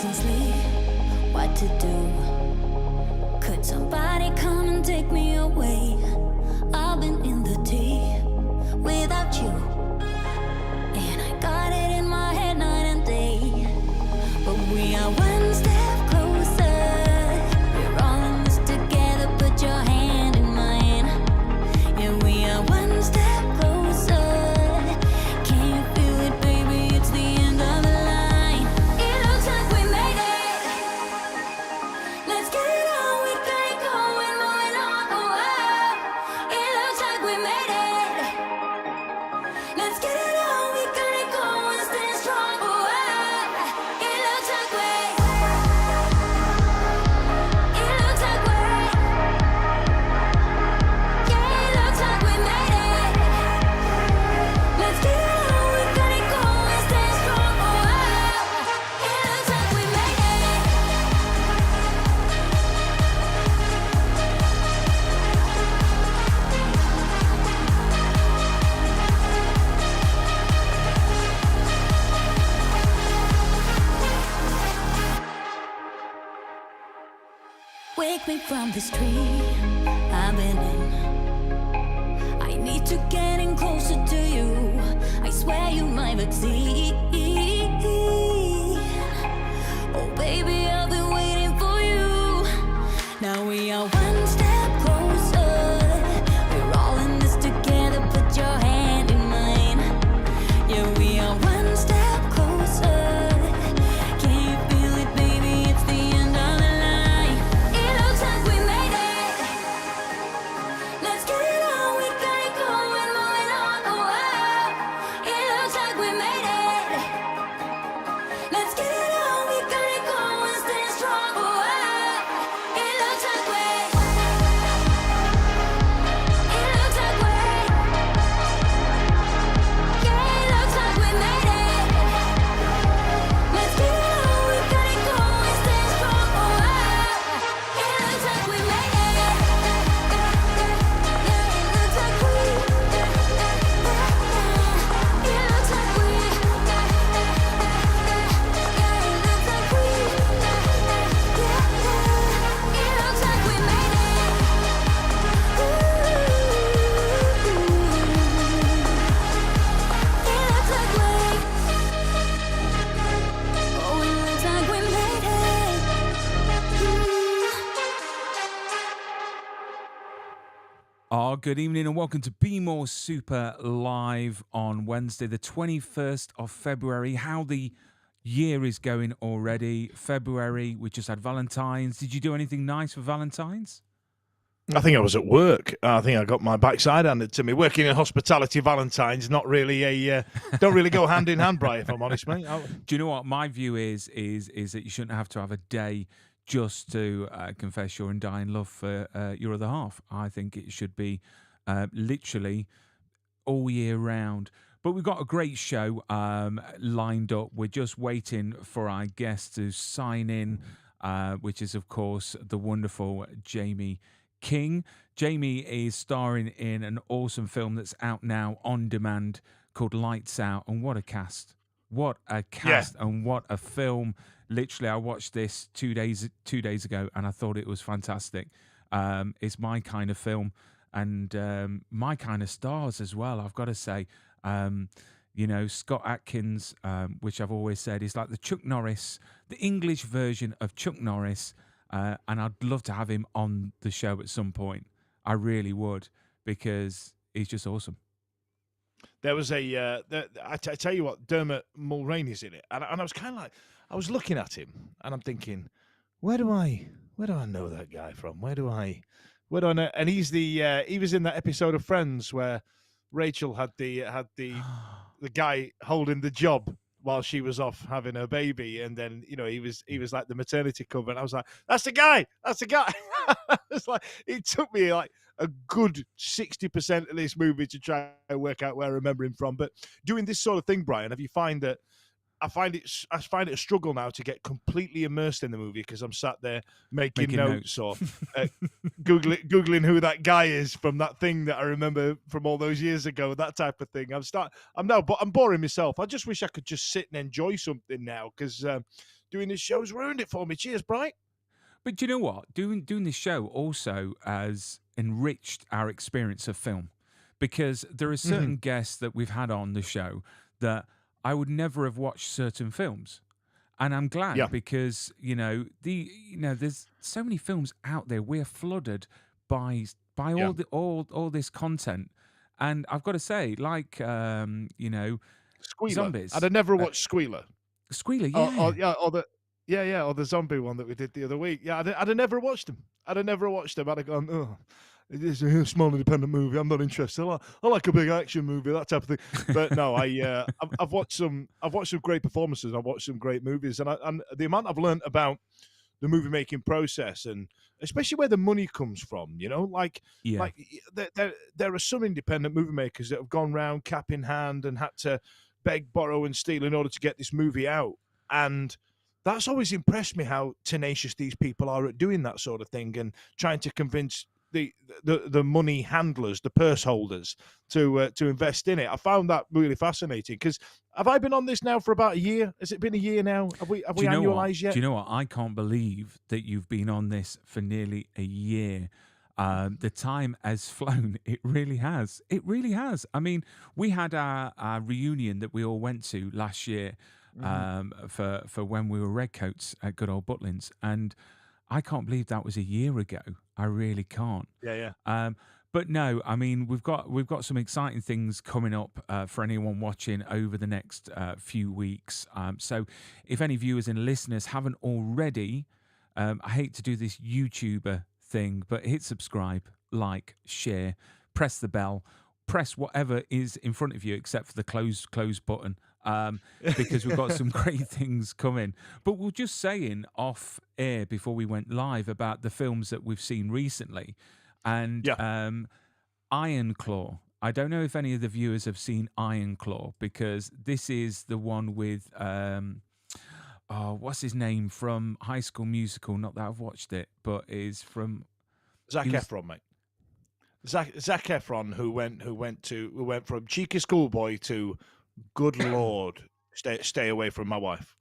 can't sleep. What to do? Could somebody come and take me away? I've been in the deep without you, and I got it in my head night and day. But we are one step closer. We're all in this together. Put your hand in mine. Yeah, we are one step closer. Can you feel it, baby? It's the end of the line. It looks like we made it. Let's get it on. We got it going, moving on. Oh, oh. It looks like we made it. Let's get it on. We got it going, stay strong. Oh, oh. It looks like we. It looks like we. Yeah, it looks like we made it. Let's get it on. We got it going, stay strong. Oh, oh. It looks like we made it. Wake me from this dream I've been in. I need to get in closer to you. I swear you might exceed. Oh baby, I've been waiting for you. Now we are one step closer. We're all in this together. Put your hand in mine. Yeah, we are one step closer. Can you feel it, baby? It's the end of the line. It looks like we made it. Let's get it on. We got it going, moving on. Oh, oh. It looks like we made it. Let's get it on. We got it going, stay strong. Oh, oh. It looks like we. It looks like we. Yeah, it looks like we made it. Let's get it on. We got it going, stay strong. Oh, oh. It looks like we made it. Yeah, it looks like we. It looks like we. Yeah, it looks like we. It looks like we made it. It looks like we. Oh, it looks like we made it. Good evening and welcome to Be More Super live on Wednesday, the 21st of February. How the year is going already. February, we just had Valentine's. Did you do anything nice for Valentine's? I think I was at work. I think I got my backside handed to me. Working in hospitality, Valentine's not really don't really go hand in hand, Brian. If I'm honest, mate. Do you know what my view is that you shouldn't have to have a day just to confess your undying love for your other half. I think it should be literally all year round. But we've got a great show lined up. We're just waiting for our guest to sign in, which is, of course, the wonderful Jaime King. Jaime is starring in an awesome film that's out now on demand called Lights Out. And what a cast. What a cast and what a film. Literally, I watched this 2 days ago and I thought it was fantastic. It's my kind of film and my kind of stars as well, I've got to say. Scott Adkins, which I've always said is like the Chuck Norris, the English version of Chuck Norris. And I'd love to have him on the show at some point. I really would, because he's just awesome. There was I tell you what, Dermot Mulroney's in it, and I was kind of like, I was looking at him, and I'm thinking, where do I know that guy from? Where do I know? And he's he was in that episode of Friends where Rachel had the guy holding the job while she was off having her baby, and then he was like the maternity cover, and I was like, that's the guy. It's like it took me like a good 60% of this movie to try and work out where I remember him from. But doing this sort of thing, Brian, have you find that I find it a struggle now to get completely immersed in the movie because I'm sat there making notes or googling who that guy is from that thing that I remember from all those years ago, that type of thing. I'm boring myself. I just wish I could just sit and enjoy something now because doing this show's ruined it for me. Cheers, Bright. But do you know what? Doing this show also has enriched our experience of film, because there are Mm-hmm. certain guests that we've had on the show that I would never have watched certain films. And I'm glad, Yeah. because there's so many films out there. We're flooded by Yeah. all this content, and I've got to say, like Squealer. zombies, I'd have never watched Squealer. Squealer, Or yeah. or the zombie one that we did the other week. Yeah, I'd have never watched them. I'd have gone, oh, it is a small independent movie. I'm not interested. I like a big action movie, that type of thing. But no, I've watched some great performances. I've watched some great movies, and the amount I've learned about the movie making process, and especially where the money comes from. Yeah. There are some independent movie makers that have gone round cap in hand and had to beg, borrow, and steal in order to get this movie out. And that's always impressed me, how tenacious these people are at doing that sort of thing and trying to convince the money handlers, the purse holders, to invest in it. I found that really fascinating, because have I been on this now for about a year? Has it been a year now? Have we Do you know what? annualized yet? Do you know what? I can't believe that you've been on this for nearly a year. The time has flown. It really has. It really has. I mean, we had our reunion that we all went to last year, for when we were Redcoats at good old Butlins, and I can't believe that was a year ago. I really can't. Yeah. But no, I mean, we've got some exciting things coming up for anyone watching over the next few weeks. So if any viewers and listeners haven't already, I hate to do this YouTuber thing, but hit subscribe, like, share, press the bell, press whatever is in front of you except for the close button, because we've got some great things coming. But we're just saying off air before we went live about the films that we've seen recently. And Iron Claw. I don't know if any of the viewers have seen Iron Claw, because this is the one with what's his name from High School Musical? Not that I've watched it, but is from Zac Efron, mate. Zac Efron, who went from cheeky schoolboy to good lord, stay away from my wife.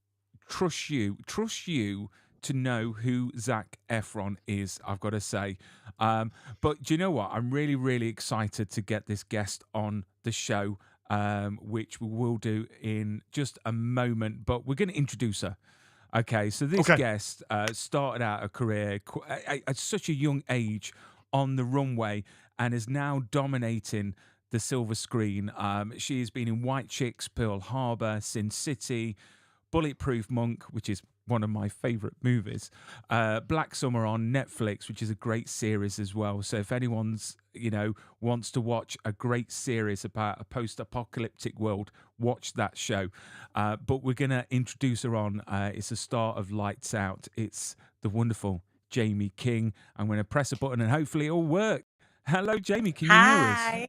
Trust you to know who Zac Efron is, I've got to say. But do you know what? I'm really, really excited to get this guest on the show, which we will do in just a moment. But we're going to introduce her. Okay, so this guest started out a career at such a young age on the runway and is now dominating the silver screen. She has been in White Chicks, Pearl Harbor, Sin City, Bulletproof Monk, which is one of my favorite movies, Black Summer on Netflix, which is a great series as well. So if anyone's, wants to watch a great series about a post-apocalyptic world, watch that show. But we're going to introduce her on. It's the star of Lights Out. It's the wonderful Jaime King. I'm going to press a button and hopefully it'll work. Hello, Jaime. Can you hear us? Hi.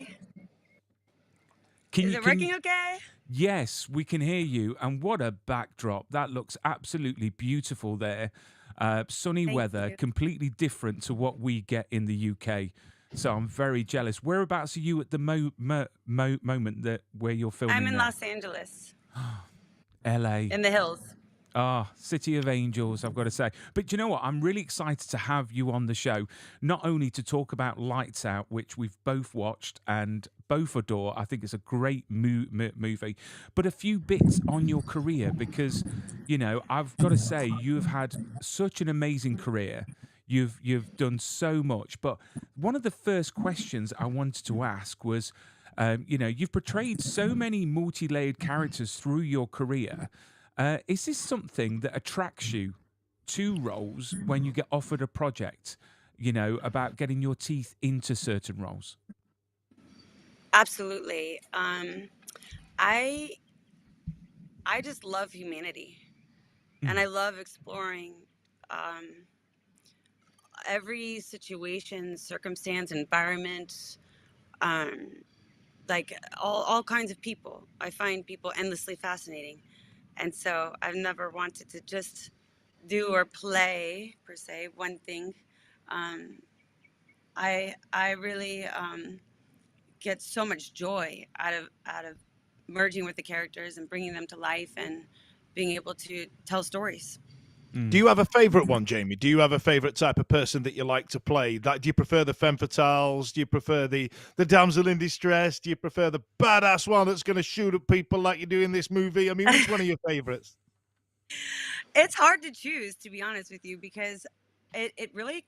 Is it working okay? Yes, we can hear you. And what a backdrop. That looks absolutely beautiful there. Sunny Thank weather, you. completely different to what we get in the UK. So I'm very jealous. Whereabouts are you at the moment where you're filming? I'm in now? Los Angeles, LA. in the hills. City of Angels, I've got to say. But you know what? I'm really excited to have you on the show, not only to talk about Lights Out, which we've both watched and both adore. I think it's a great movie, but a few bits on your career, because, I've got to say, you've had such an amazing career. You've done so much. But one of the first questions I wanted to ask was, you've portrayed so many multi-layered characters through your career. Is this something that attracts you to roles when you get offered a project, about getting your teeth into certain roles? Absolutely. I just love humanity, and I love exploring every situation, circumstance, environment, like all kinds of people. I find people endlessly fascinating. And so I've never wanted to just do or play, per se, one thing. I really get so much joy out of merging with the characters and bringing them to life and being able to tell stories. Do you have a favorite one, Jamie? Do you have a favorite type of person that you like to play? Like, do you prefer the femme fatales? Do you prefer the damsel in distress? Do you prefer the badass one that's going to shoot at people like you do in this movie? I mean, which one are your favorites? It's hard to choose, to be honest with you, because it really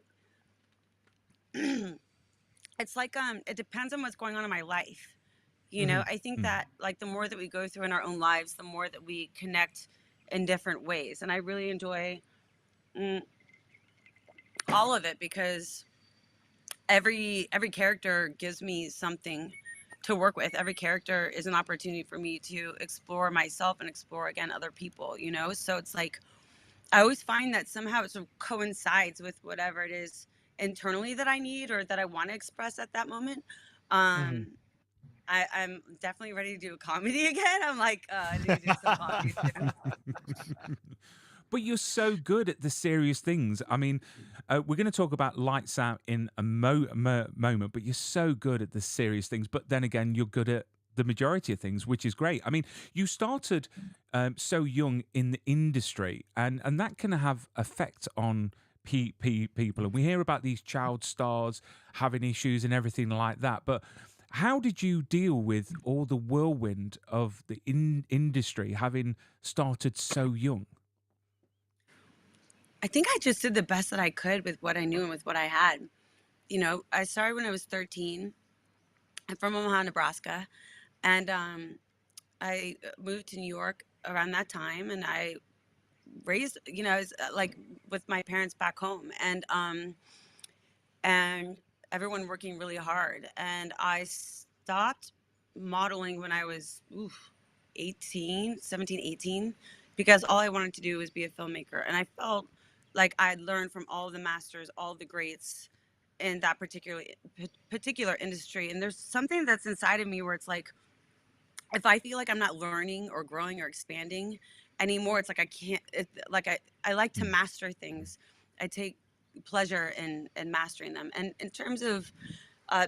it's like it depends on what's going on in my life. You know, I think that like the more that we go through in our own lives, the more that we connect in different ways. And I really enjoy mm, all of it because every character gives me something to work with. Every character is an opportunity for me to explore myself and explore again other people, you know? So it's like I always find that somehow it sort of coincides with whatever it is internally that I need or that I want to express at that moment. Um, I'm definitely ready to do a comedy again. I'm like, I need to do some comedy soon. But you're so good at the serious things. I mean, we're going to talk about Lights Out in a moment, but you're so good at the serious things. But then again, you're good at the majority of things, which is great. I mean, you started so young in the industry, and that can have effect on people. And we hear about these child stars having issues and everything like that. But how did you deal with all the whirlwind of the industry having started so young? I think I just did the best that I could with what I knew and with what I had. You know, I started when I was 13. I'm from Omaha, Nebraska, and I moved to New York around that time, and I raised, you know, I was like with my parents back home, and everyone working really hard. And I stopped modeling when I was 17, 18, because all I wanted to do was be a filmmaker. And I felt like I'd learned from all the masters, all the greats in that particular industry. And there's something that's inside of me where it's like, if I feel like I'm not learning or growing or expanding anymore, it's like I can't. I like to master things. I take pleasure in mastering them. And in terms of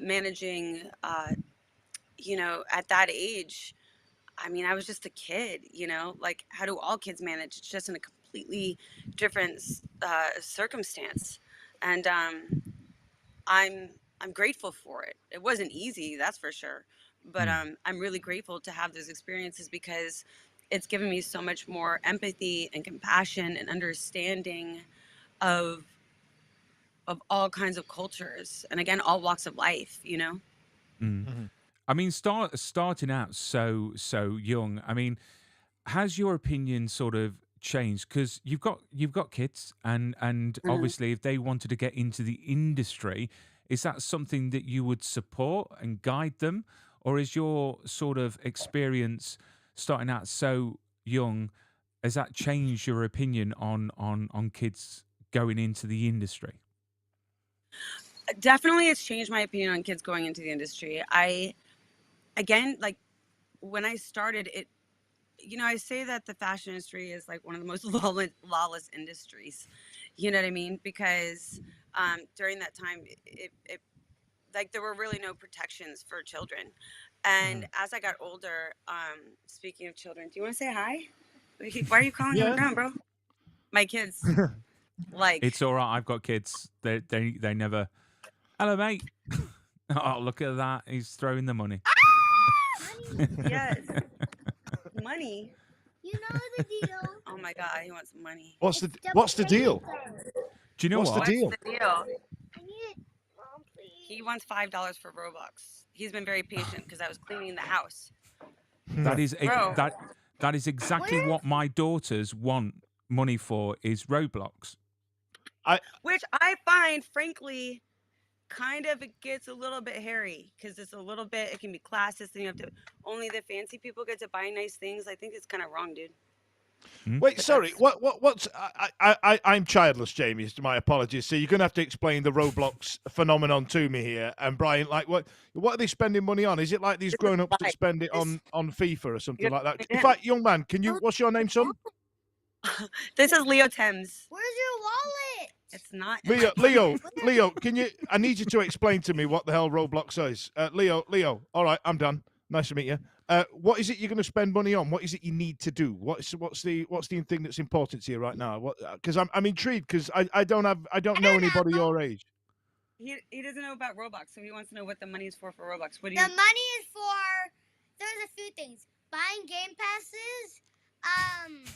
managing, you know, at that age, I mean, I was just a kid. You know, like how do all kids manage? It's just in a completely different circumstance, and I'm I'm grateful for it. It wasn't easy, that's for sure. But I'm really grateful to have those experiences because it's given me so much more empathy and compassion and understanding of all kinds of cultures and again all walks of life, you know. I mean, starting out so young. I mean, has your opinion sort of changed? Because you've got kids, and Mhm. obviously, if they wanted to get into the industry, is that something that you would support and guide them, or is your sort of experience starting out so young, has that changed your opinion on kids going into the industry? Definitely it's changed my opinion on kids going into the industry. I again like when I started it, you know, I say that the fashion industry is like one of the most lawless industries. You know what I mean? Because during that time, it like there were really no protections for children. And as I got older, speaking of children, do you want to say hi? Why are you crawling on the Yeah. ground, bro? My kids, like, It's all right. I've got kids. They never. Hello, mate. Oh, look at that. He's throwing the money. yes, money. You know the deal. Oh my God, he wants money. What's the deal? Do you know What's the what? deal? What's the deal? I need it, Mom, please. He wants $5 for Robux. He's been very patient because I was cleaning the house. That is Bro. that is exactly what my daughters want money for is Roblox. Which I find, frankly, kind of it gets a little bit hairy because it's a little bit. It can be classist, and you have to only the fancy people get to buy nice things. I think it's kind of wrong, dude. Wait, But sorry. that's What's I'm childless, Jamie. So my apologies. So you're gonna have to explain the Roblox phenomenon to me here. And Brian, like, what are they spending money on? Is it like these this is grown-ups that life. spend it This on FIFA or something you like that? gotta In put fact, young man, can you? What's your name, son? this is Leo Thames. Where's your wallet? It's not in my Leo, can you? I need you to explain to me what the hell Roblox is. Leo. All right, I'm done. Nice to meet you. What is it you're going to spend money on? What is it you need to do? What's the thing that's important to you right now? Because I'm intrigued because I don't know anybody your age. He doesn't know about Roblox, so he wants to know what the money is for Roblox. What do The you? money is for. There's a few things. Buying game passes, and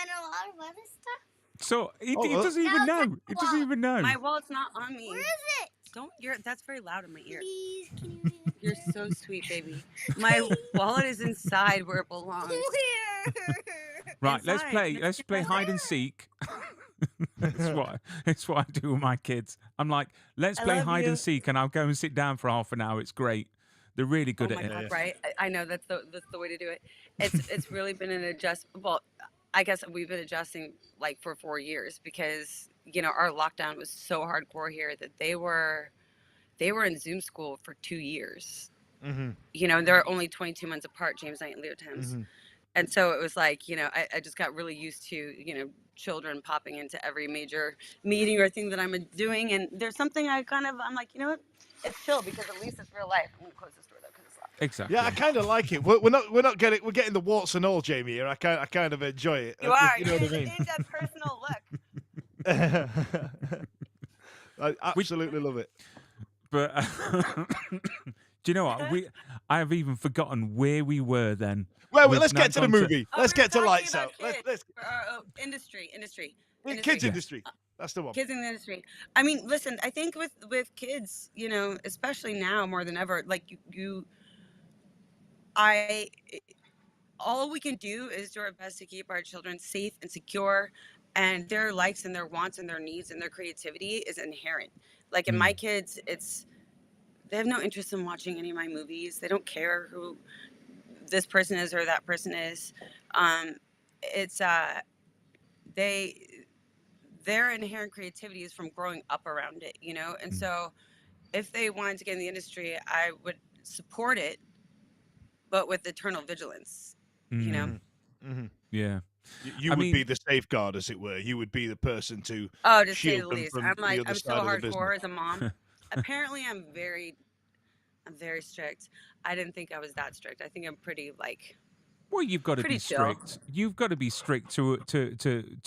a lot of other stuff. So he Oh, doesn't even Now know. He doesn't even know. My wallet's not on me. Where is it? That's very loud in my ear. Please, can you read it? You're so sweet, baby. My wallet is inside where it belongs. Where? Right, let's Inside. play hide and seek. It's what I do with my kids. I'm like, let's I play love hide you. and seek, and I'll go and sit down for half an hour. It's great. They're really good Oh at my it. God, right? I know that's the way to do it. It's really been an adjust. Well, I guess we've been adjusting like for 4 years because our lockdown was so hardcore here that they were in Zoom school for 2 years. Mm-hmm. They're only 22 months apart, James Knight and Leo Thames. Mm-hmm. And so it was like, I just got really used to, children popping into every major meeting or thing that I'm doing. And there's something I'm like, you know what? It's chill because at least it's real life. I'm going to close this door though because it's loud. Exactly. Yeah, I kind of like it. We're getting the warts and all, Jamie. Here, I kind of enjoy it. You are. You know what I mean? It's that personal look. I absolutely love it. But do you know what? I have even forgotten where we were then. Well, We've let's now get to the gone movie. Oh, Let's we were get to talking Lights about Out. kids. Industry. Industry. Industry. That's the one. Kids in the industry. I mean, listen, I think with kids, especially now more than ever, like all we can do is do our best to keep our children safe and secure, and their likes and their wants and their needs and their creativity is inherent. Like in my kids, they have no interest in watching any of my movies. They don't care who this person is or that person is. Their inherent creativity is from growing up around it, and so if they wanted to get in the industry, I would support it, but with eternal vigilance, Mm-hmm. Yeah. You would be the safeguard, as it were. You would be the person to Oh, to say shield the them least. from I'm the other so side of the business. hardcore as a mom. Apparently I'm very strict. I didn't think I was that strict. I think I'm pretty Well, you've got to be pretty chill. strict. You've got to be strict to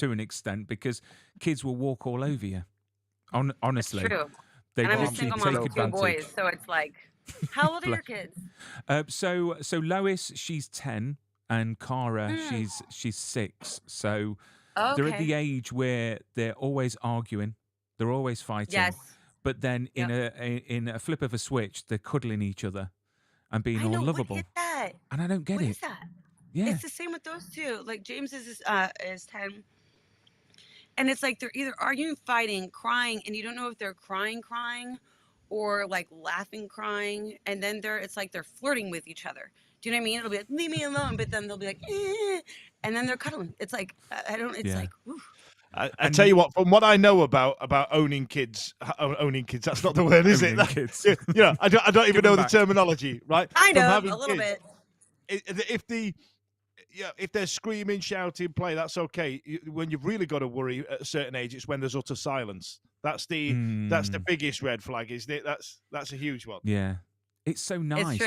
an extent because kids will walk all over you. Honestly, It's true. they And I'm a literally single take mom of 2 advantage. boys, so it's like, how old are your kids? So Lois, she's 10, and Cara, she's 6. So they're at the age where they're always arguing, they're always fighting. Yes. But then in a flip of a switch, they're cuddling each other and being all lovable. What is that? And I don't get What it. is that? Yeah. It's the same with those two. Like James is 10. And it's like they're either arguing, fighting, crying, and you don't know if they're crying, or like laughing, crying. And then it's like they're flirting with each other. Do you know what I mean? It'll be like, leave me alone. But then they'll be like, eh. And then they're cuddling. It's like, like, oof. I tell you what, from what I know about owning kids, that's not the word, is it? Owning kids. I don't even know the terminology, right? I From know, having a little kids, bit. if they're screaming, shouting, play, that's okay. When you've really got to worry at a certain age, it's when there's utter silence. That's the biggest red flag, isn't it? That's a huge one. Yeah. It's so nice,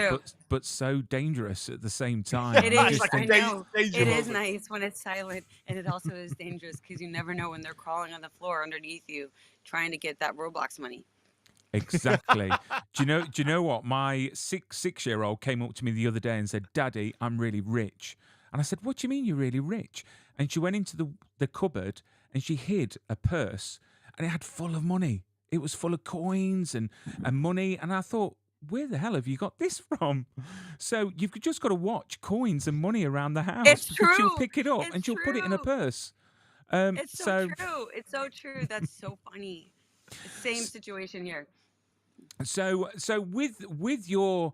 but so dangerous at the same time. It is. like I know. danger It is moment. nice when it's silent, and it also is dangerous because you never know when they're crawling on the floor underneath you, trying to get that Roblox money. Exactly. Do you know what? My 6-year-old came up to me the other day and said, "Daddy, I'm really rich." And I said, "What do you mean you're really rich?" And she went into the cupboard and she hid a purse, and it had full of money. It was full of coins and money. And I thought, where the hell have you got this from? So you've just got to watch coins and money around the house. It's because she'll true. pick it up It's and she'll put it in a true. purse. It's so true. It's so true. That's so funny. Same situation here. So with your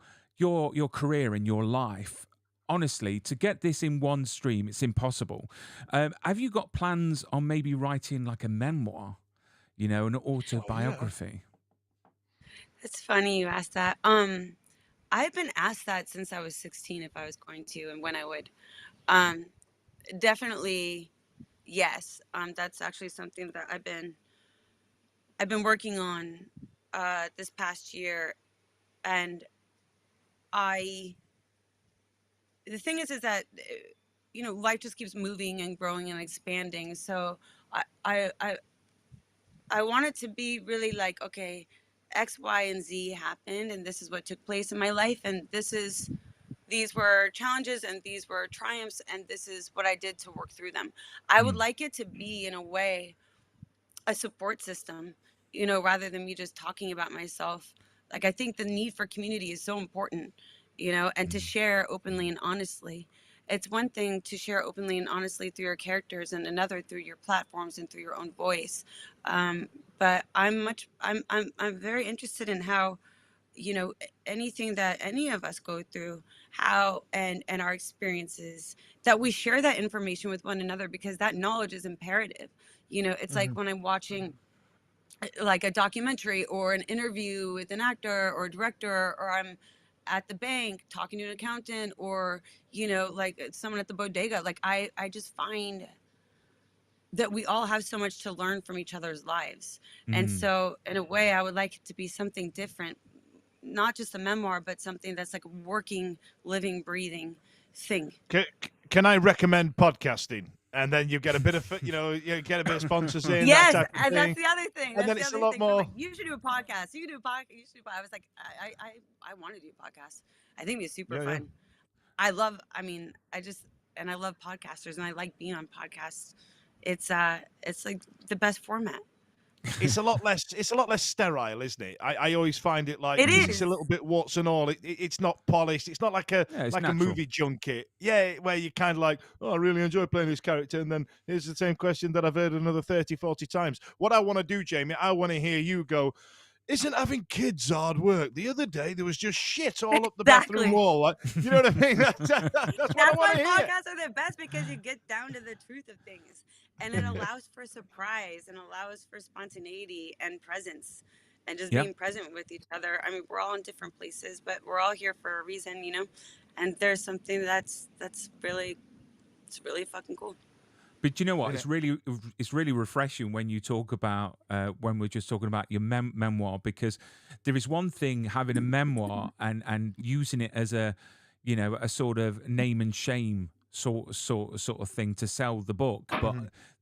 career and your life, honestly, to get this in one stream, it's impossible. Have you got plans on maybe writing like a memoir, an autobiography? It's funny you asked that. I've been asked that since I was 16 if I was going to and when I would. Definitely, yes. That's actually something that I've been working on this past year, and I the thing is that life just keeps moving and growing and expanding. So I I I, I want it to be really like, okay, X, Y, and Z happened, and this is what took place in my life, and these were challenges, and these were triumphs, and this is what I did to work through them. I would Mm. like it to be, in a way, a support system, rather than me just talking about myself. Like, I think the need for community is so important, and to share openly and honestly. It's one thing to share openly and honestly through your characters, and another through your platforms and through your own voice. Um, but I'm very interested in how, anything that any of us go through, how and our experiences, that we share that information with one another, because that knowledge is imperative. It's like Mhm. when I'm watching like a documentary or an interview with an actor or director, or I'm at the bank talking to an accountant, or like someone at the bodega. Like, I just find that we all have so much to learn from each other's lives. And Mm. so, in a way, I would like it to be something different, not just a memoir, but something that's like a working, living, breathing thing. Can I recommend podcasting? And then you get a bit of, you get a bit of sponsors in, that Yes, type of and that's thing. the other thing. And That's then the it's a other lot thing. So I'm more. like, you should do a podcast. You can do a podcast. You should do. I was like, I want to do a podcast. I think it'd be super Yeah, yeah. fun. I love podcasters, and I like being on podcasts. It's like the best format. It's a lot less. It's a lot less sterile, isn't it? I always find it like, It because it's a is. little bit warts and all. It's not polished. It's not like a Yeah, it's like a natural. movie junket. Yeah, where you kind of like, oh, I really enjoy playing this character, and then here's the same question that I've heard another 30, 40 times. What I want to do, Jamie, I want to hear you go, isn't having kids hard work? The other day there was just shit all up the bathroom Exactly. wall. Like, you know what I mean? That's what I That's want why to hear. podcasts are the best, because you get down to the truth of things, and it allows for surprise, and allows for spontaneity and presence, and just Yeah. being present with each other. I mean, we're all in different places, but we're all here for a reason, and there's something that's really, it's really fucking cool. But you know what? Yeah. It's really refreshing when you talk about when we're just talking about your memoir, because there is one thing having a memoir and using it as a a sort of name and shame sort of thing to sell the book. But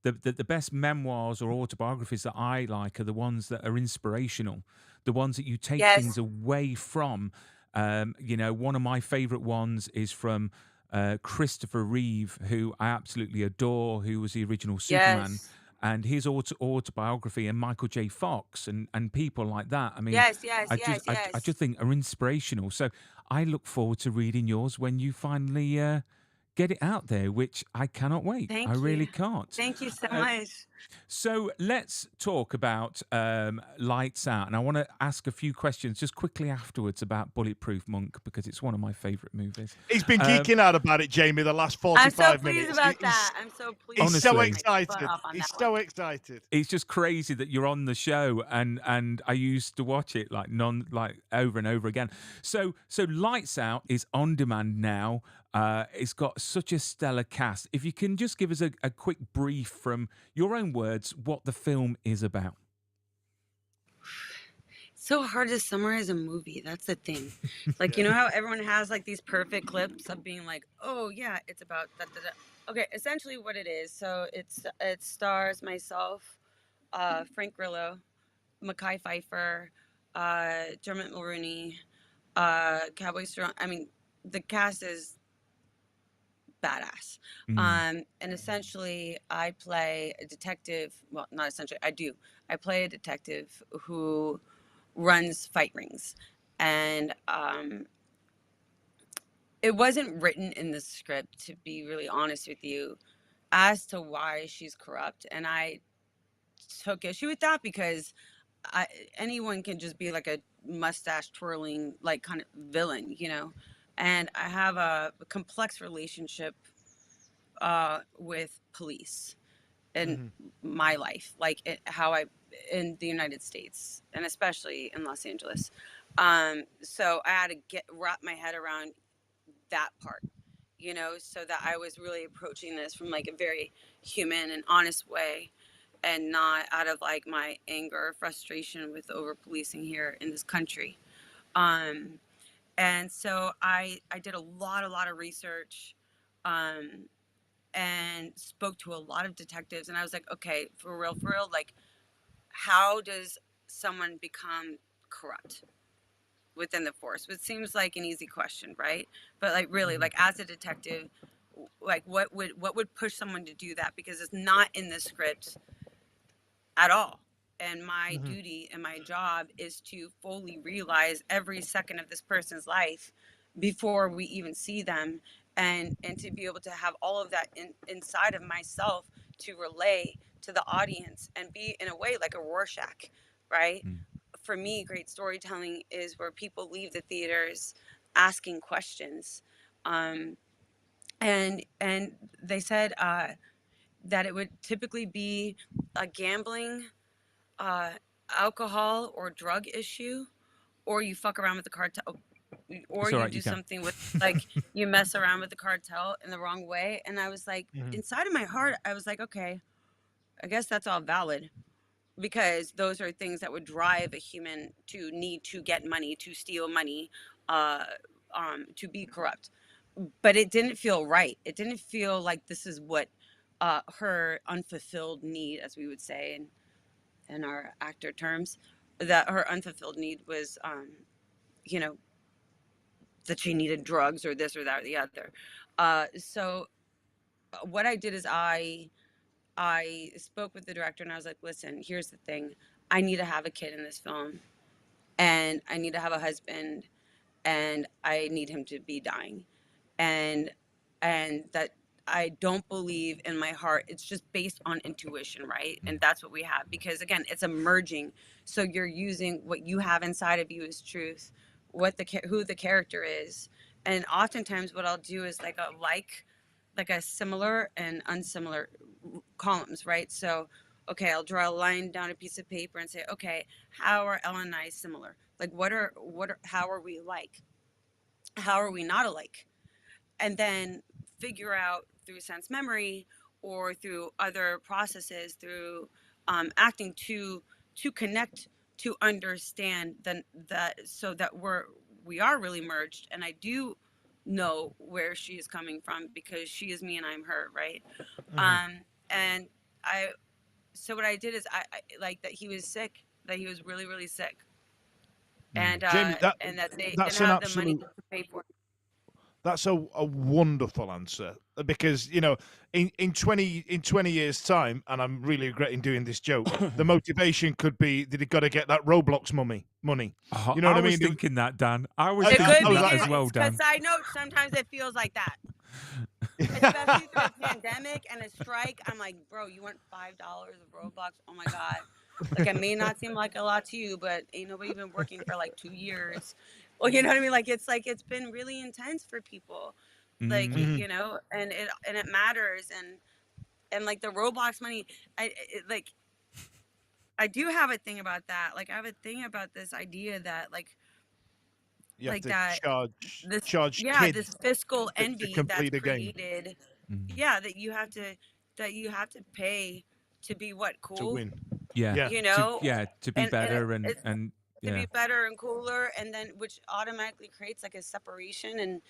Mhm. the best memoirs or autobiographies that I like are the ones that are inspirational, the ones that you take things Yes. away from. One of my favorite ones is from Christopher Reeve, who I absolutely adore, who was the original Superman, Yes. and his autobiography, and Michael J. Fox, and people like that. I mean, Yes. Yes. Yes. I Yes. just think are inspirational. So I look forward to reading yours when you finally get it out there, which I cannot wait. I Thank really you. can't. Thank you so Uh, much. so let's talk about Lights Out, and I want to ask a few questions just quickly afterwards about Bulletproof Monk, because it's one of my favourite movies. He's been Um, geeking out about it, Jamie, the last I'm so 45 pleased minutes. about that. I'm so pleased. He's so Honestly. My butt excited. off on He's that so one. excited. It's just crazy that you're on the show, and I used to watch it like over and over again. So Lights Out is on demand now. It's got such a stellar cast. If you can just give us a quick brief from your own words what the film is about. So hard to summarize a movie. That's the thing. Like, you know how everyone has like these perfect clips of being like, oh yeah, it's about that. Okay, essentially what it is. So it stars myself, Frank Grillo, Mackay Pfeiffer, Dermot Mulroney, Cowboy Strong. I mean, the cast is badass. Mm. And essentially, I play a detective. Well, not essentially, I do. I play a detective who runs fight rings, and it wasn't written in the script, to be really honest with you, as to why she's corrupt, and I took issue with that, because anyone can just be like a mustache twirling like kind of villain, and I have a complex relationship with police in Mhm. my life, like how I in the United States, and especially in Los Angeles. So I had to wrap my head around that part, so that I was really approaching this from like a very human and honest way, and not out of like my anger or frustration with over policing here in this country. Um, And so I did a lot of research, um, and spoke to a lot of detectives, and I was like, okay, for real, like, how does someone become corrupt within the force? Which seems like an easy question, right? But like, really, Mhm. like, as a detective, like, what would push someone to do that? Because it's not in the script at all. And my Mhm. duty and my job is to fully realize every second of this person's life before we even see them, and to be able to have all of that inside of myself to relay to the audience and be in a way like a Rorschach, right? Mm. For me, great storytelling is where people leave the theaters asking questions. Um, and they said that it would typically be a gambling, uh, alcohol or drug issue, or you fuck around with the cartel, or It's all you right. do You can. something with, like, you mess around with the cartel in the wrong way. And I was like, Mhm. inside of my heart, I was like, okay, I guess that's all valid, because those are things that would drive a human to need to get money, to steal money, uh, to be corrupt. But it didn't feel right. It didn't feel like this is what her unfulfilled need, as we would say in our actor terms, that her unfulfilled need was, you know, that she needed drugs or this or that or the other. So what I did is I spoke with the director, and I was like, listen, here's the thing. I need to have a kid in this film, and I need to have a husband, and I need him to be dying. And that I don't believe in my heart. It's just based on intuition, right? And that's what we have, because again, it's emerging. So you're using what you have inside of you as truth, what who the character is. And oftentimes what I'll do is like a similar and unsimilar columns, right? So okay, I'll draw a line down a piece of paper and say, okay, how are Ellen and I similar? Like, how are we alike? How are we not alike? And then figure out through sense memory or through other processes, through acting, to connect, to understand that, so that we are really merged, and I do know where she is coming from, because she is me and I'm her, right? Mhm. And I so what I did is I like that he was sick, that he was really really sick, Mm. Jamie, and that they didn't that's an have the money absolute to pay for it. that's a wonderful answer, because in 20 years time, and I'm really regretting doing this joke, the motivation could be that he got to get that Roblox money. Oh, You know what I I was mean? thinking that, Dan. I was I, It I, thinking could I was be, that like, as well, because Dan. I know sometimes it feels like that, especially through a pandemic and a strike. I'm like, bro, you want $5 of Roblox? Oh my god! Like, it may not seem like a lot to you, but ain't nobody been working for like 2 years. Well, you know what I mean? Like it's been really intense for people. Like, Mm. Mhm. and it matters, and like the Roblox money, like I do have a thing about that. Like, I have a thing about this idea that You have like to that this charge yeah, kids this fiscal to envy that's complete a game, created. Mm. Yeah, that you have to pay to be what, to cool, win. Yeah, Yeah. to be and better it's and to yeah. be better and cooler, and then which automatically creates like a separation and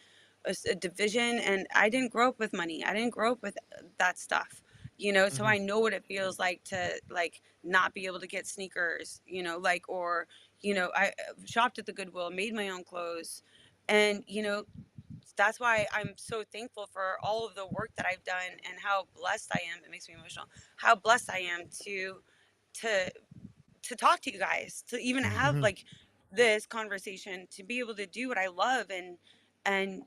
a division. And I didn't grow up with money, I didn't grow up with that stuff, so Mhm. I know what it feels like to like not be able to get sneakers, like, or I shopped at the Goodwill, made my own clothes, and that's why I'm so thankful for all of the work that I've done, and how blessed I am. It makes me emotional. How blessed I am to to talk to you guys, to even Mm. have Mhm. like this conversation, to be able to do what I love, and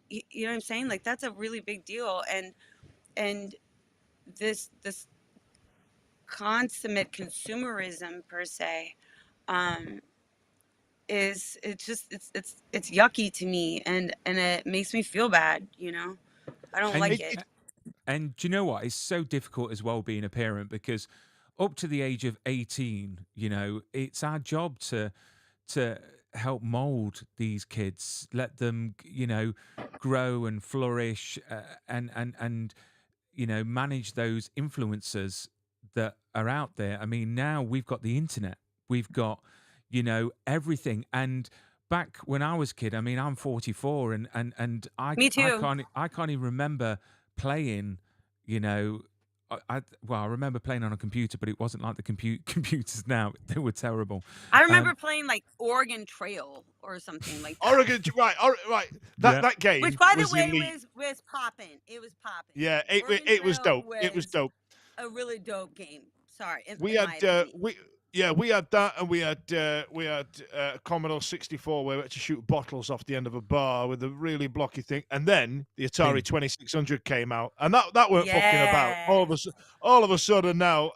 you know what I'm saying? Like, that's a really big deal. And this consummate consumerism per se, um is it's just it's yucky to me, and it makes me feel bad, I don't And like It, it. it, and do you know what? It's so difficult as well being a parent because up to the age of 18, it's our job to help mold these kids, let them, grow and flourish, and manage those influencers that are out there. I mean, now we've got the internet, we've got, everything, and back when I was a kid, I mean, I'm 44, and Me too. I can't even remember playing. You know, I remember playing on a computer, but it wasn't like the computers now. They were terrible. I remember playing like Oregon Trail or something like that. Oregon, right, right. Yeah. That game Which, by the was way, elite. was popping. It was popping. Yeah, Oregon it was Trail dope. It was was dope. a really dope game. Sorry, in We my had opinion. we had that, and we had Commodore 64 where we had to shoot bottles off the end of a bar with a really blocky thing, and then the Atari 2600 came out, and that weren't fucking about. All of a sudden now,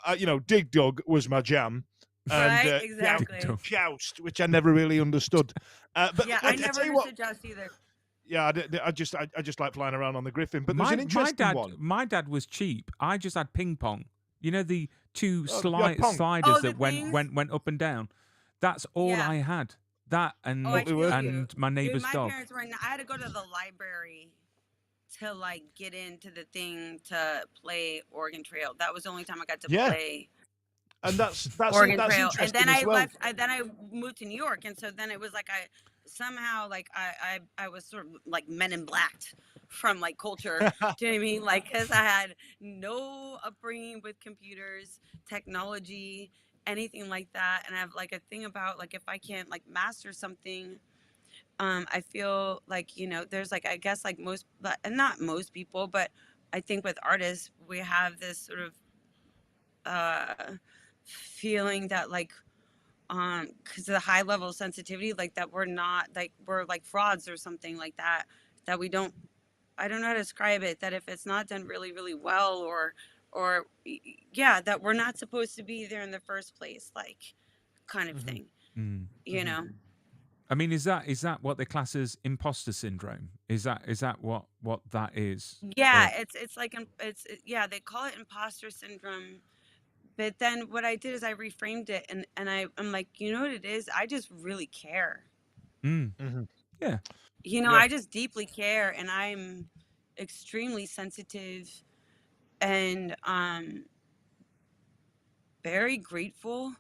Dig Dug was my jam, and Right, exactly. Joust, which I never really understood. But Yeah, I never understood Joust either. Yeah, I just like flying around on the Griffin. But there's an my interesting one. My dad was cheap. I just had ping pong. You know, the two sliders Oh, that went up and down. That's all Yeah. I had. That and Oh, I feel you. and my neighbor's Dude, my dog. parents were I had to go to the library to like get into the thing to play Oregon Trail. That was the only time I got to play And that's Oregon that's Trail. And interesting then as I well. left. Then I moved to New York, and so then it was like I was sort of like Men in Blacked from like culture. Do you know what I mean? Like, because I had no upbringing with computers, technology, anything like that, and I have like a thing about like if I can't like master something. I feel like, there's like, I guess like and not most people, but I think with artists, we have this sort of feeling that like, because of the high level of sensitivity, like that we're not, like we're like frauds or something like that, that we don't, I don't know how to describe it, that if it's not done really, really well or yeah, that we're not supposed to be there in the first place, like kind of thing, you know? I mean, is that what they class as imposter syndrome? Is that what that is? Yeah, it's like yeah, they call it imposter syndrome. But then what I did is I reframed it and I'm like, you know what it is? I just really care. Yeah. I just deeply care, and I'm extremely sensitive and very grateful,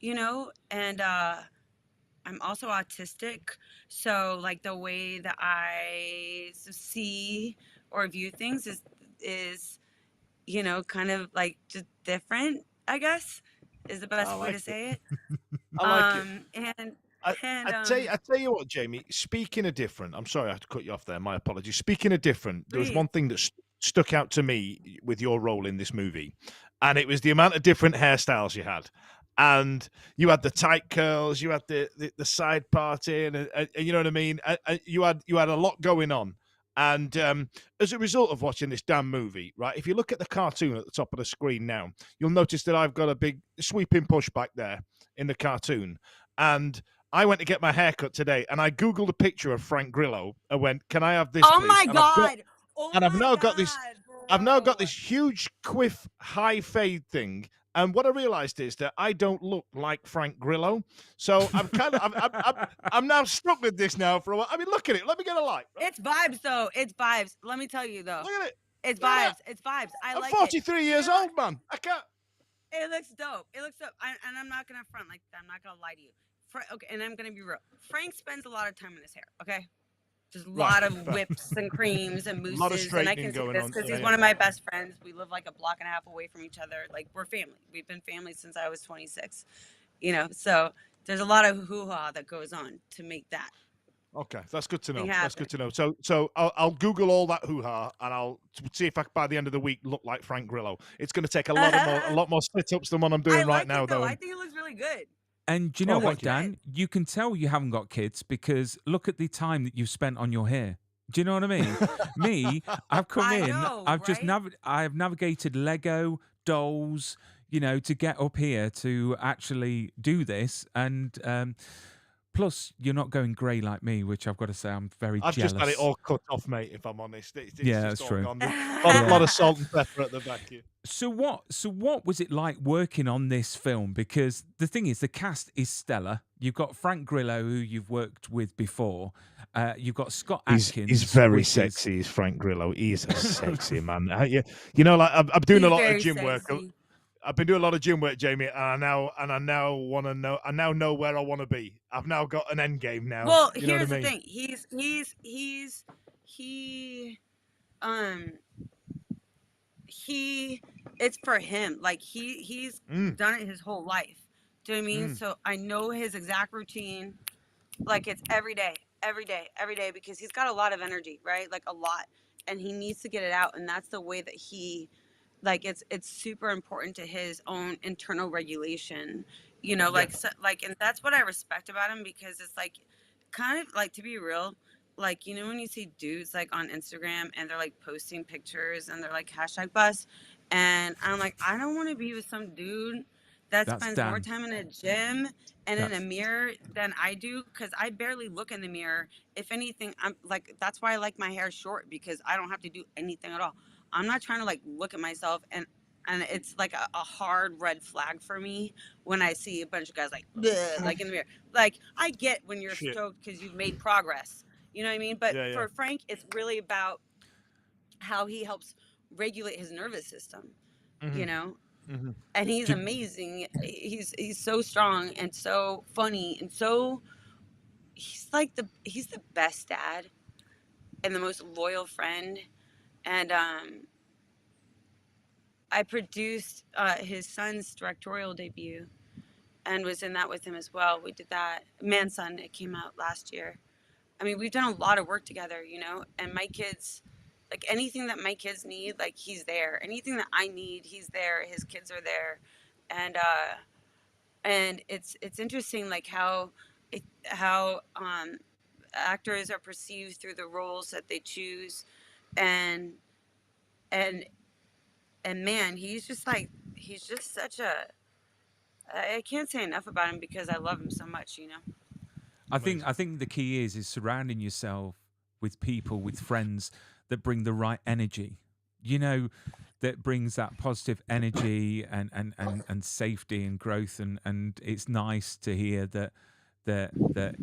and I'm also autistic, so like the way that I see or view things is kind of like just different, I guess, is the best way to say it. I like it. And I tell you what, Jamie. Speaking of different, I'm sorry I had to cut you off there. My apologies. Speaking of different, there was one thing that stuck out to me with your role in this movie, and it was the amount of different hairstyles you had. And you had the tight curls, you had the side parting, and you know what I mean. You had a lot going on. And as a result of watching this damn movie, right, if you look at the cartoon at the top of the screen now, you'll notice that I've got a big sweeping pushback there in the cartoon. And I went to get my hair cut today, and I Googled a picture of Frank Grillo and went, "Can I have this, oh please?" my And God. I've now got this. I've now got bro. this huge quiff high fade thing. And what I realized is that I don't look like Frank Grillo, so I'm kind of I'm now stuck with this now for a while. I mean, look at it. Let me get a light. Right? It's vibes, though. It's vibes. Let me tell you, though. Look at it. It's Look at vibes. It's vibes. I'm 43 years old, man. I can't. It looks dope. It looks dope. And I'm not gonna front like that. I'm not gonna lie to you. Okay, and I'm gonna be real. Frank spends a lot of time in his hair. Okay. Just a lot of whips and creams and mousses. A lot of and I straightening can say going this on. because he's one of my best friends. We live like a block and a half away from each other. Like, we're family. We've been family since I was 26. So there's a lot of hoo-ha that goes on to make that. Okay, that's good to know. thing That's good happen. to know. So I'll Google all that hoo-ha, and I'll see if I by the end of the week look like Frank Grillo. It's going to take a lot more sit-ups than what I'm doing I like right now, it, though. though. I think it looks really good. And do you know what, thank you. Dan? You can tell you haven't got kids because look at the time that you've spent on your hair. Do you know what I mean? Me, I've come I in, know, I've just right? I've navigated Lego, dolls, to get up here to actually do this. And plus, you're not going grey like me, which I've got to say I'm very I've jealous. just had it all cut off, mate. If I'm honest, it's Yeah, just that's all true. gone. A lot of salt and pepper at the back here. So what was it like working on this film? Because the thing is, the cast is stellar. You've got Frank Grillo, who you've worked with before. You've got Scott Adkins. He's very which is- sexy. He's Frank Grillo. He's a sexy man. You know, like I'm doing He's a lot very of gym work. sexy. I've been doing a lot of gym work, Jamie, and I now want to know. I now know where I want to be. I've now got an end game now. Well, You know what I here's the mean? thing. He um he it's for him. Like he's Mm, done it his whole life. Do you know what I mean? mm, So I know his exact routine. Like it's every day, every day, every day, because he's got a lot of energy, right? Like a lot, and he needs to get it out, and that's the way that he, like, it's super important to his own internal regulation, yeah. like, so, like, and that's what I respect about him, because it's like, kind of like, to be real, like, when you see dudes like on Instagram and they're like posting pictures and they're like hashtag bus, and I'm like, I don't want to be with some dude that That's spends more Dan. time in a gym and in a That's mirror than I do, because I barely look in the mirror. If anything, I'm like, that's why I like my hair short, because I don't have to do anything at all. I'm not trying to like look at myself, and it's like a hard red flag for me when I see a bunch of guys like "Bleh," like in the mirror. Like I get when you're Shit. stoked because you've made progress. You know what I mean? But Yeah, yeah. for Frank, it's really about how he helps regulate his nervous system, Hmm. you know? Hmm. And he's did, amazing. He's so strong and so funny and so he's the best dad and the most loyal friend. And I produced his son's directorial debut and was in that with him as well. We did that Man-Son. It came out last year. I mean, we've done a lot of work together, and my kids, like anything that my kids need, like he's there. Anything that I need, he's there. His kids are there. And it's interesting, like how actors are perceived through the roles that they choose, and and and man, he's just such a, I can't say enough about him because I love him so much. Amazing. I think the key is surrounding yourself with people, with friends that bring the right energy. You know, that brings that positive energy and safety and growth, and it's nice to hear that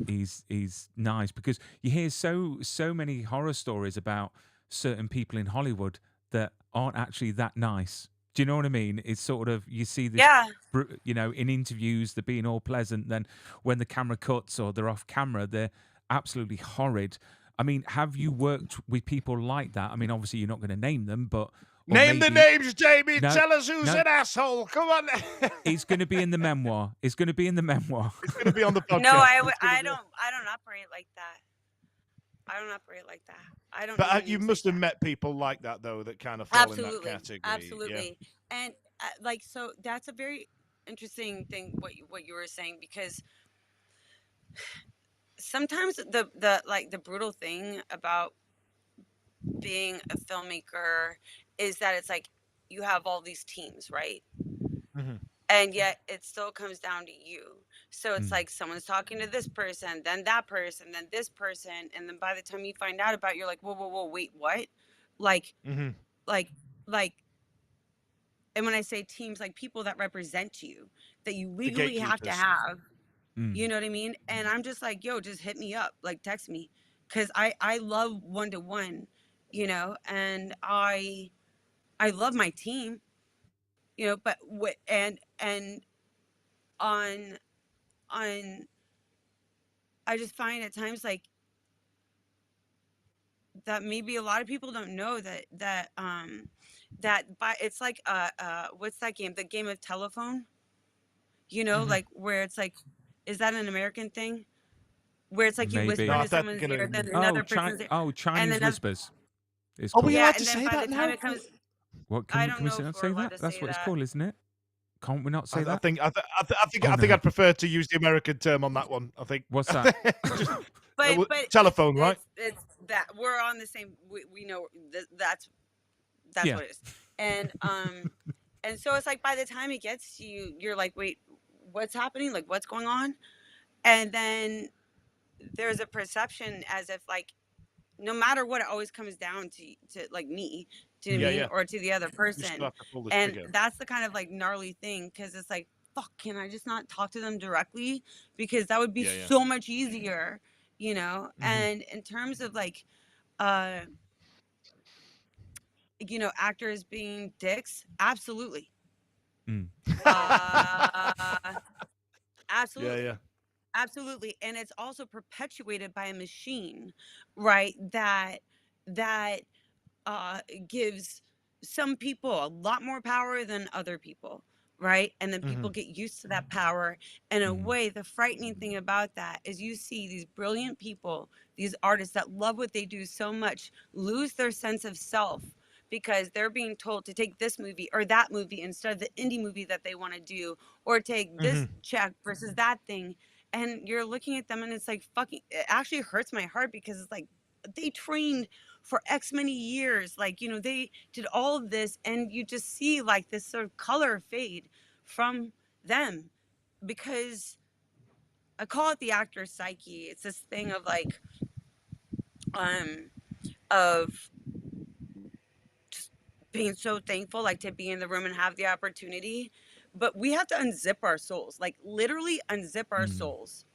he's nice, because you hear so many horror stories about certain people in Hollywood that aren't actually that nice. Do you know what I mean? It's sort of, you see this, Yeah. in interviews they're being all pleasant, then when the camera cuts or they're off camera, they're absolutely horrid. I mean, have you worked with people like that? I mean, obviously you're not going to name them, but or Name the maybe names, Jamie. no, Tell us who's no. an asshole. Come on. It's going to be in the memoir. It's going to be in the memoir. It's going to be on the No, podcast. It's gonna be. I don't operate like that. I don't operate like that. I don't But name you names like must have that. met people like that, though, that kind of fall in that Absolutely, category. Yeah. absolutely. And like, so that's a very interesting thing what you were saying, because sometimes the brutal thing about being a filmmaker is that it's like you have all these teams, right? Hmm. And yet it still comes down to you. So it's Mm. like someone's talking to this person, then that person, then this person, and then by the time you find out about it, you're like, whoa, whoa, whoa, wait, what? Like, Hmm. like, like, and when I say teams, like people that represent you, that you The legally have to gatekeepers. have, Mm. you know what I mean? And I'm just like, yo, just hit me up, like text me, because I love one-to-one, and I love my team, but what and on on I just find at times like that maybe a lot of people don't know that by it's like what's that game? The game of telephone, Hmm. like where it's like, is that an American thing? Where it's like you Maybe. whisper No, I into thought someone's ear, gonna. then another person's ear, and Chinese then whispers. It's Are we called. yeah, allowed to and then say by the that time now? it comes, What I can don't we know if not we're say allowed that? to That's say what it's that. called, isn't it? Can't we not say I that? think Oh I think no. I'd prefer to use the American term on that one. I think. What's that? Just, But telephone, right? it's that we're on the same. We know that's Yeah. what it is, and so it's like by the time it gets to you, you're like, wait, what's happening? Like, what's going on? And then there's a perception as if like no matter what, it always comes down to like me. Do you know Yeah, what I mean? yeah. Or to the other You still person. have to pull the And trigger. that's the kind of like gnarly thing, because it's like, fuck, can I just not talk to them directly? Because that would be Yeah, yeah. so much easier, Hmm. And in terms of like, uh, actors being dicks, absolutely. Mm. Uh, Yeah, absolutely. yeah. Absolutely. And it's also perpetuated by a machine, right? That uh, gives some people a lot more power than other people, right? And then Hmm. people get used to that power. And in a Mm. way, the frightening thing about that is you see these brilliant people, these artists that love what they do so much, lose their sense of self because they're being told to take this movie or that movie instead of the indie movie that they want to do, or take Hmm. this check versus that thing. And you're looking at them and it's like fucking, it actually hurts my heart because it's like they trained for X many years. Like, they did all of this, and you just see like this sort of color fade from them because I call it the actor's psyche. It's this thing of like, um, of just being so thankful, like to be in the room and have the opportunity. But we have to unzip our souls, like literally unzip our Mm. souls.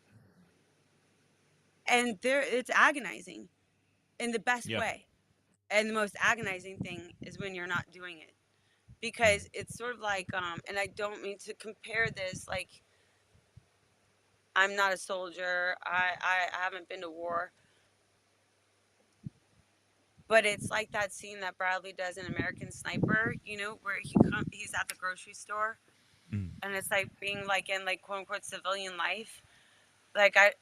And it's agonizing in the best Yeah. way. And the most agonizing thing is when you're not doing it, Mm. because it's sort of like, and I don't mean to compare this, like, I'm not a soldier, I haven't been to war, but it's like that scene that Bradley does in American Sniper, where he's at the grocery store, Mm. and it's like being like in like quote unquote civilian life. Like I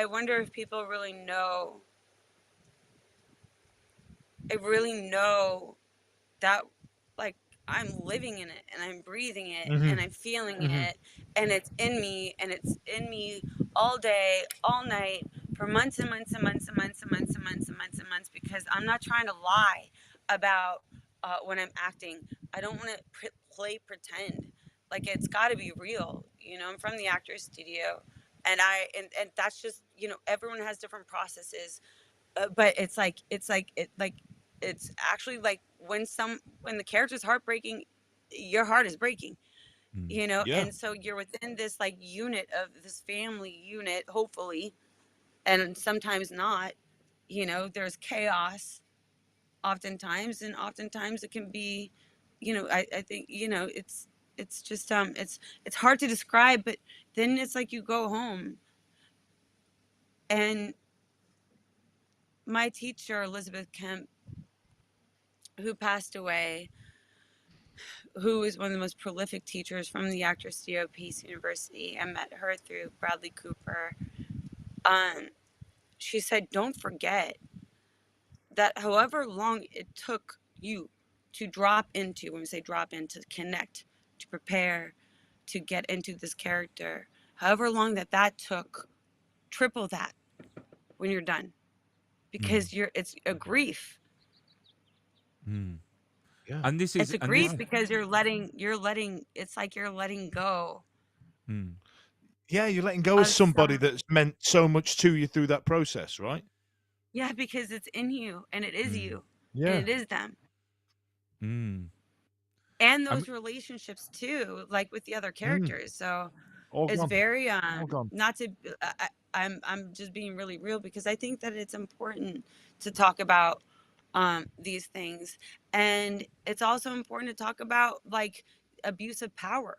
wonder if people really know that, like, I'm living in it and I'm breathing it Hmm. and I'm feeling Hmm. it, and it's in me, and it's in me all day, all night, for months and months and months and months and months and months and months and months, because I'm not trying to lie about when I'm acting. I don't want to play pretend. Like, it's got to be real. I'm from the actor's studio, and and that's just, everyone has different processes, but it's actually like when the character's heartbreaking, your heart is breaking, Mm. Yeah. and so you're within this like unit of this family unit, hopefully, and sometimes not. There's chaos oftentimes, and oftentimes it can be, I think, it's just it's hard to describe, but then it's like you go home. And my teacher, Elizabeth Kemp, who passed away, who is one of the most prolific teachers from the Actors Studio at Pace University. I met her through Bradley Cooper. Um, she said, don't forget that however long it took you to drop into, when we say drop in, to connect, to prepare, to get into this character, however long that took, triple that when you're done, Mm. because it's a grief. Mm. Yeah. And this It's is a and grief this. Right. because it's like you're letting go Mm. Yeah, you're letting go of of somebody some. that's meant so much to you through that process, right? Yeah, because it's in you and it is Mm. you and Yeah. it is them. Mm. And I mean, those relationships too, like with the other Mm. characters. So All it's gone. very All gone. not to I'm just being really real because I think that it's important to talk about these things. And it's also important to talk about like abuse of power,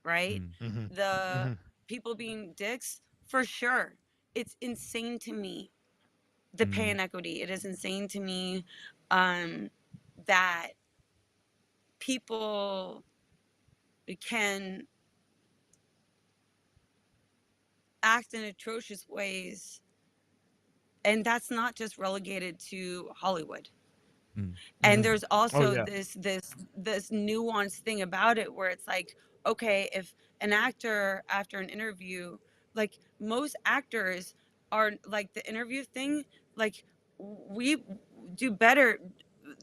right? mm. Hmm. The Hmm. people being dicks, for sure. It's insane to me, the pay Mm. inequity. It is insane to me um, that people can act in atrocious ways, and that's not just relegated to Hollywood. Mm. And Hmm. there's Oh also yeah. this nuanced thing about it where it's like, okay, if an actor after an interview, like most actors are like the interview thing, like we do better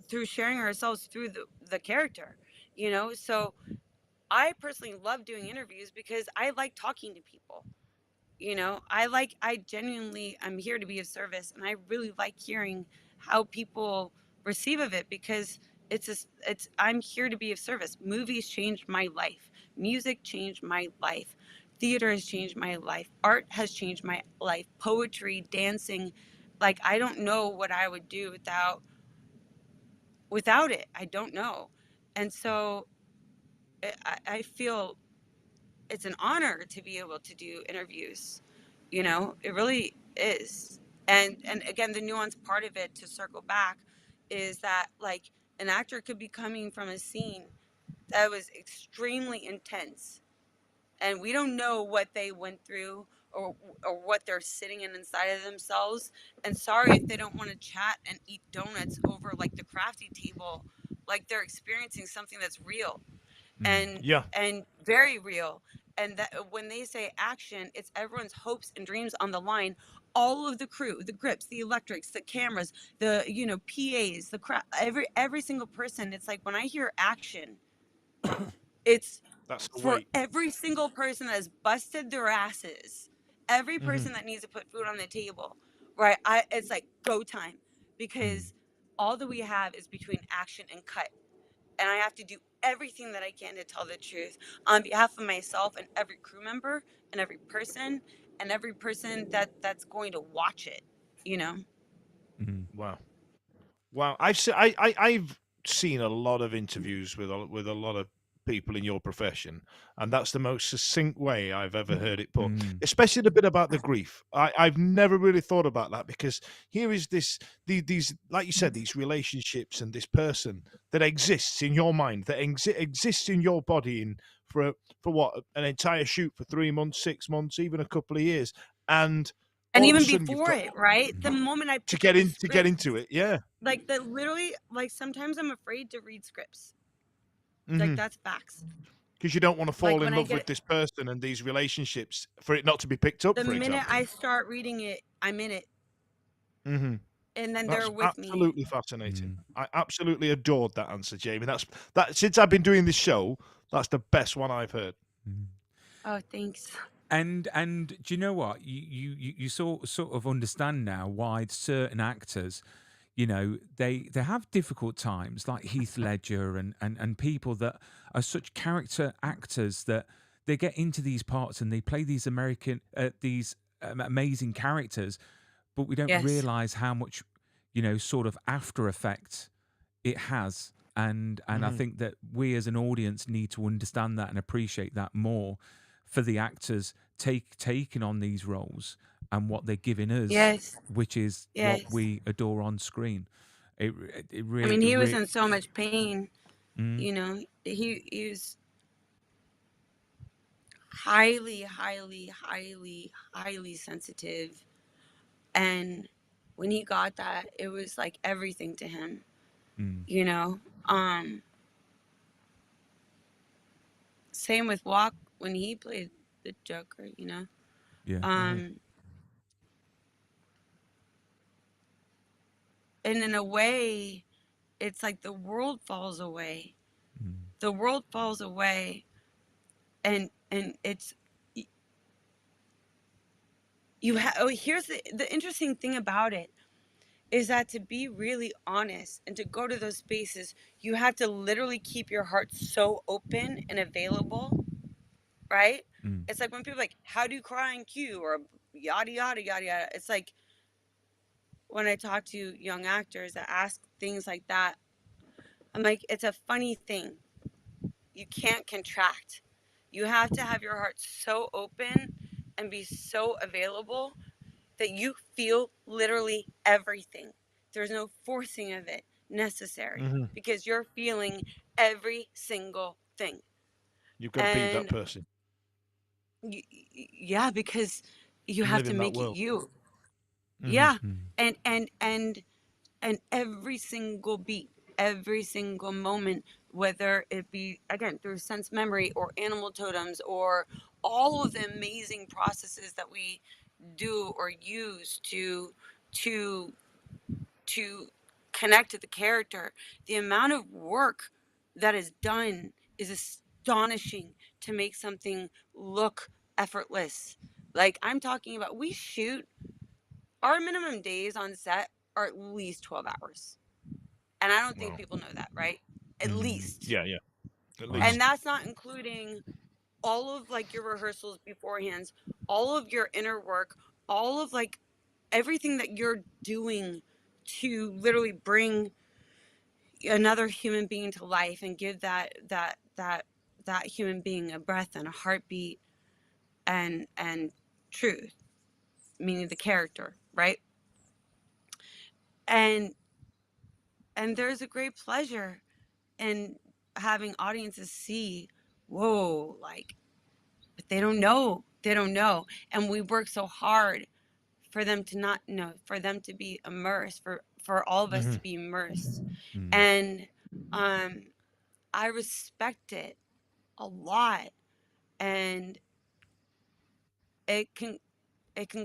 through sharing ourselves through the character, so I personally love doing interviews because I like talking to people. I genuinely, I'm here to be of service, and I really like hearing how people receive of it, because I'm here to be of service. Movies changed my life. Music changed my life. Theater has changed my life. Art has changed my life. Poetry, dancing, like I don't know what I would do without it. I don't know. And so I feel it's an honor to be able to do interviews. You know, it really is. And again, the nuance part of it, to circle back, is that like an actor could be coming from a scene that was extremely intense, and we don't know what they went through, or what they're sitting in inside of themselves. And sorry if they don't want to chat and eat donuts over like the crafty table, like they're experiencing something that's real and Yeah, very real. And that when they say action, it's everyone's hopes and dreams on the line. All of the crew, the grips, the electrics, the cameras, the PAs, the crowd, every single person. It's like when I hear action, it's that's the for weight. every single person that has busted their asses, every Hmm. person that needs to put food on the table, right? It's like go time, Mm. because all that we have is between action and cut, and I have to do everything that I can to tell the truth on behalf of myself and every crew member and every person that's going to watch it, you know. Mm. Wow. Wow, I've seen a lot of interviews with a lot of people in your profession, and that's the most succinct way I've ever heard it put. Mm. Especially the bit about the grief. I've never really thought about that, because here is these, like you said, these relationships and this person that exists in your mind, that exists in your body in for what, an entire shoot for 3 months, 6 months, even a couple of years, and And all of a even sudden you've before got it, right? The Mm. moment I to pick up the get script, into it. Yeah. like the literally, like sometimes I'm afraid to read scripts. Like Hmm. that's facts. Because you don't want to Like fall in when I love get with it, this person and these relationships for it not to be picked up, the for minute example. I start reading it, I'm in it, Hmm. and then That's they're with me. absolutely fascinating. Mm. I absolutely adored that answer, Jamie. That since I've been doing this show, that's the best one I've heard. Mm. Oh, thanks. And do you know what, you sort of understand now why certain actors, they have difficult times, like Heath Ledger and people that are such character actors that they get into these parts and they play these amazing characters, but we don't Yes. realize how much sort of after effect it has. And I Hmm. think that we as an audience need to understand that and appreciate that more for the actors taking on these roles and what they're giving us, Yes. which is what Yes. we adore on screen. It I really, mean, it he was really in so much pain. mm, He was highly, highly, highly, highly sensitive. And when he got that, it was like everything to him, mm, you know? Um, Same with Walk when he played the Joker. yeah. Hmm. Um, and in a way, it's like the world falls away. Mm, The world falls away, and it's you have. Oh, here's the interesting thing about it is that to be really honest and to go to those spaces, you have to literally keep your heart so open and available, right? mm, It's like when people are like, how do you cry in Q or yada yada yada yada. It's like when I talk to young actors that ask things like that, I'm like, it's a funny thing. You can't contract. You have to have your heart so open and be so available that you feel literally everything. There's no forcing of it necessary Hmm. because you're feeling every single thing. You've got to be that And person yeah, because you and have live to in that make it world. you. Hmm. Yeah. mm, And every single beat, every single moment, whether it be again through sense memory or animal totems or all of the amazing processes that we do or use to to connect to the character, the amount of work that is done is astonishing to make something look effortless. Like I'm talking about, we shoot, our minimum days on set are at least 12 hours. And I don't think Wow. people know that, right? At mm. least. Yeah, yeah. At Wow. And least. that's not including all of like your rehearsals beforehand, all of your inner work, all of like everything that you're doing to literally bring another human being to life and give that that human being a breath and a heartbeat and truth, meaning the character, right? And there's a great pleasure in having audiences see, whoa, like, but they don't know. They don't know. And we work so hard for them to not know, for them to be immersed, for all of us Mhm. to be immersed. Mm. And I respect it a lot. And it can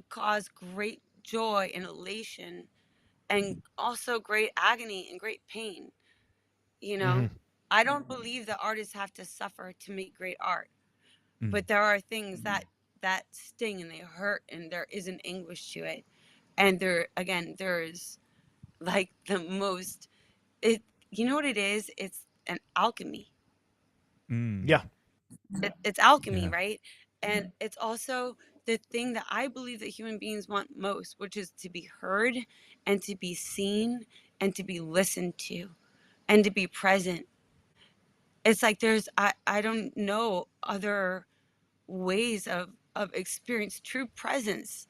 cause great joy and elation, and also great agony and great pain. You know, Mhm. I don't believe that artists have to suffer to make great art, Mm. but there are things that sting and they hurt, and there is an anguish to it. And there's like the most, it, you know what it is? It's an alchemy. Mm. Yeah. It's alchemy, Yeah. right? And it's also the thing that I believe that human beings want most, which is to be heard and to be seen and to be listened to and to be present. It's like I don't know other ways of experience true presence,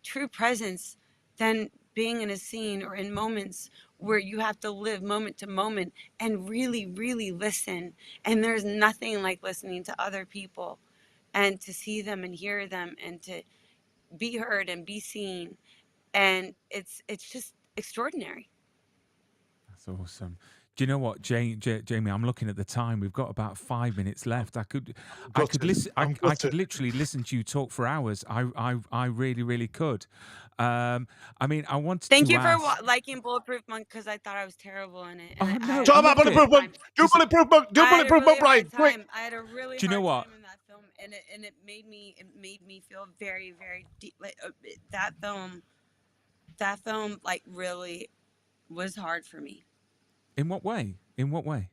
true presence, than being in a scene or in moments where you have to live moment to moment and really, really listen. And there's nothing like listening to other people and to see them and hear them and to be heard and be seen. And it's just extraordinary. That's awesome. Do you know what, Jamie? I'm looking at the time. We've got about 5 minutes left. I could Gutted. listen. I'm I could gutted. literally listen to you talk for hours. I really, really could. I mean, I wanted Thank to you for ask. liking Bulletproof Monk, because I thought I was terrible in it, and Oh I no, had a Talk I about really loved it. hard Bulletproof Monk. time. Do This, Bulletproof Monk. Do I had a Bulletproof Monk, really Brian. hard Quick. time. I had a really do you know hard what? time in that film, and it made me feel very, very deep. Like that film like really was hard for me. In what way? In what way?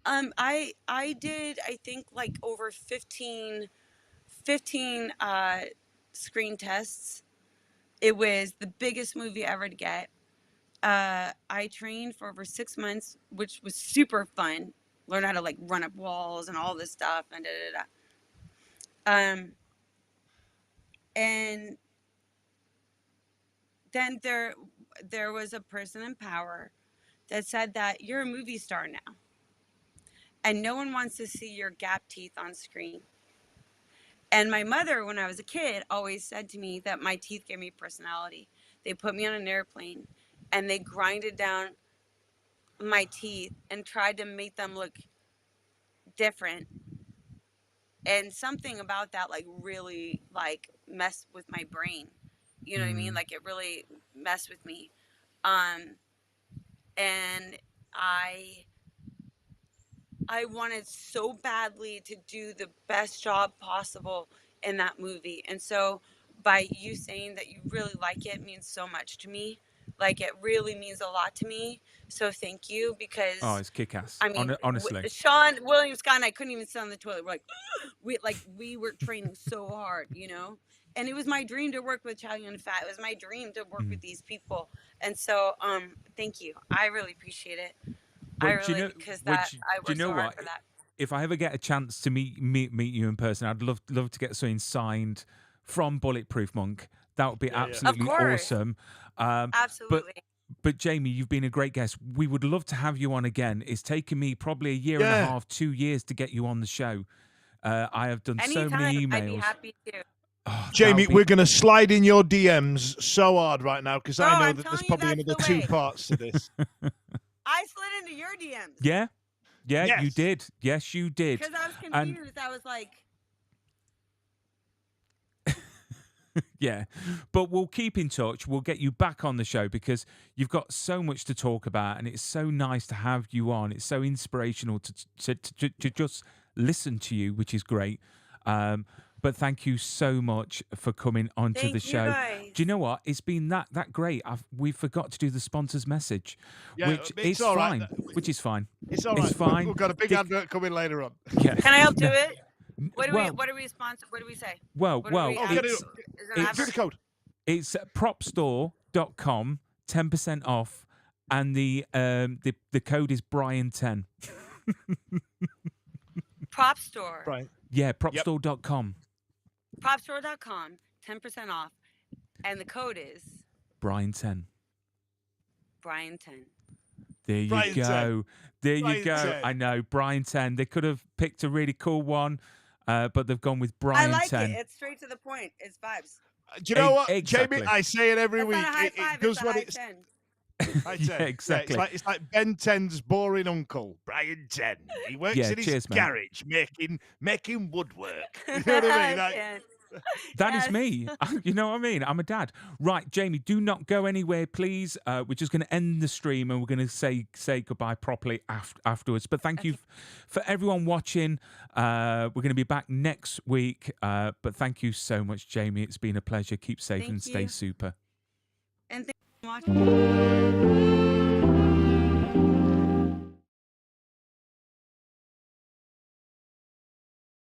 I did, I think, like over 15 screen tests. It was the biggest movie ever to get. I trained for over 6 months, which was super fun. Learn how to like run up walls and all this stuff and da da da. And then there was a person in power that said that you're a movie star now, and no one wants to see your gap teeth on screen. And my mother, when I was a kid, always said to me that my teeth gave me personality. They put me on an airplane and they grinded down my teeth and tried to make them look different. And something about that like really like messed with my brain. You know what I mean? Mm. Like it really messed with me. Um and I I wanted so badly to do the best job possible in that movie. And so by you saying that you really like it means so much to me. Like it really means a lot to me. So thank you, Oh, because it's kick-ass. I mean, Honestly. Sean William Scott and I couldn't even sit on the toilet. We're like we were training so hard, And it was my dream to work with Chow Yun Fat. It was my dream to work Mm. with these people. And so thank you. I really appreciate it. I But do you really, know? because What? that I Do you worked know so hard what? for that. If I ever get a chance to meet you in person, I'd love to get something signed from Bulletproof Monk. That would be Yeah, yeah. Of absolutely course. awesome. But Absolutely. Jamie, you've been a great guest. We would love to have you on again. It's taken me probably a year and a Yeah. half, 2 years to get you on the show. I have done so Anytime, many I'd be emails. happy to. Oh, that Jamie, would be we're going to slide in your DMs so hard right now because Bro, I know I'm that there's telling you, probably that's another the two way. parts to this. I slid into your DMs. yeah, you Yes. did. Yes, you did. Because I was And confused. I was like, yeah, but we'll keep in touch. We'll get you back on the show because you've got so much to talk about, and it's so nice to have you on. It's so inspirational to just listen to you, which is great. But thank you so much for coming onto thank the you show. guys. Do you know what? It's been that great. We forgot to do the sponsors message, Yeah, which it's is all right. fine. Which is fine. It's all It's right. fine. We've got a big Dick- advert coming later on. Yeah. Can I help do No, it? What do well, we sponsor? What do we say? well, What do we Oh, add? get it. it's Is there an it's- Do the advert? code. It's propstore.com, 10% off, and the code is Brian10. Prop Store. Right. Yeah, propstore.com. Propstore.com, 10% off. And the code is Brian10. Brian10. There you Brian 10. go. There you Brian go. 10. I know, Brian 10. They could have picked a really cool one, but they've gone with I Brian like 10. it. It's straight to the point. It's vibes. Do you know what, Exactly. Jamie? I say it every That's week. not a high It five. does It's a what high it's. 10. High Yeah, 10. exactly. It's like Ben 10's boring uncle, Brian 10. He works Yeah, in his cheers, mate. garage making woodwork. You know what I mean? Like, Yeah. That is Yes. me. You know what I mean? I'm a dad. Right, Jamie, do not go anywhere, please. We're just going to end the stream and we're going to say goodbye properly afterwards. But thank you for everyone watching. We're going to be back next week. But thank you so much, Jamie. It's been a pleasure. Keep safe Thank and stay you. super. And thank you for watching.